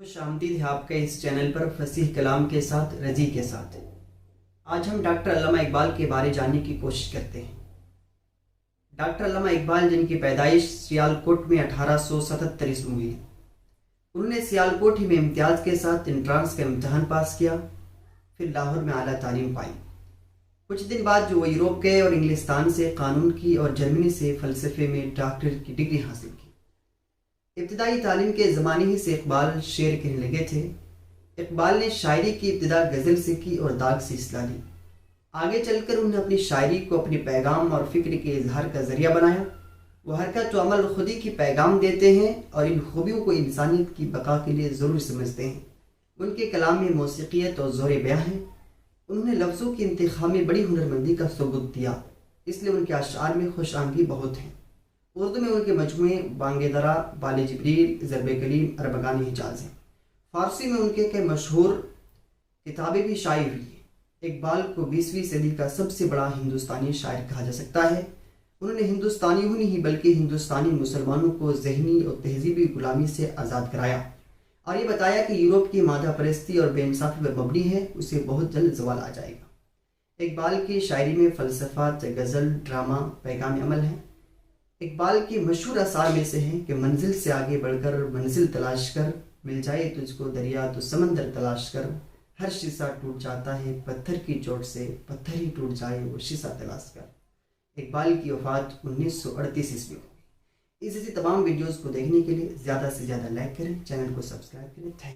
خوش آمدید ہے آپ کے اس چینل پر فصیح کلام کے ساتھ رضی کے ساتھ۔ آج ہم ڈاکٹر علامہ اقبال کے بارے جاننے کی کوشش کرتے ہیں۔ ڈاکٹر علامہ اقبال، جن کی پیدائش سیالکوٹ میں 1877 ء میں ہوئی، انہوں نے سیالکوٹ ہی میں امتیاز کے ساتھ انٹرانس کا امتحان پاس کیا، پھر لاہور میں اعلیٰ تعلیم پائی۔ کچھ دن بعد وہ یوروپ گئے اور انگلستان سے قانون کی اور جرمنی سے فلسفے میں ڈاکٹریٹ کی ڈگری حاصل کی۔ ابتدائی تعلیم کے زمانے ہی سے اقبال شعر کہنے لگے تھے۔ اقبال نے شاعری کی ابتدا غزل سے کی اور داغ سے اصلاح لی۔ آگے چل کر انہوں نے اپنی شاعری کو اپنے پیغام اور فکر کے اظہار کا ذریعہ بنایا۔ وہ حرکت و عمل خود ہی کی پیغام دیتے ہیں اور ان خوبیوں کو انسانیت کی بقا کے لیے ضرور سمجھتے ہیں۔ ان کے کلام میں موسیقیت اور زور بیاں ہے۔ انہوں نے لفظوں کے انتخاب میں بڑی ہنرمندی کا ثبوت دیا، اس لیے ان کے اشعار میں خوش آمدی بہت ہیں۔ اردو میں ان کے مجموعے بانگ درا، بال جبریل، ضرب کلیم، اربگان حجاز ہیں۔ فارسی میں ان کے کئی مشہور کتابیں بھی شائع ہوئی ہیں۔ اقبال کو 20ویں صدی کا سب سے بڑا ہندوستانی شاعر کہا جا سکتا ہے۔ انہوں نے ہندوستانیوں نہیں بلکہ ہندوستانی مسلمانوں کو ذہنی اور تہذیبی غلامی سے آزاد کرایا اور یہ بتایا کہ یورپ کی مادہ پرستی اور بے انصافی پر مبنی ہے، اسے بہت جلد زوال آ جائے گا۔ اقبال کی شاعری میں فلسفہ، غزل، ڈرامہ، پیغام عمل ہیں۔ اقبال کی مشہور اشعار میں سے ہیں کہ منزل سے آگے بڑھ کر منزل تلاش کر، مل جائے تجھ کو دریا تو سمندر تلاش کر، ہر شیشہ ٹوٹ جاتا ہے پتھر کی چوٹ سے، پتھر ہی ٹوٹ جائے وہ شیشہ تلاش کر۔ اقبال کی وفات 1938 ء میں ہوئی۔ اسی تمام ویڈیوز کو دیکھنے کے لیے زیادہ سے زیادہ لائک کریں، چینل کو سبسکرائب کریں۔ تھینک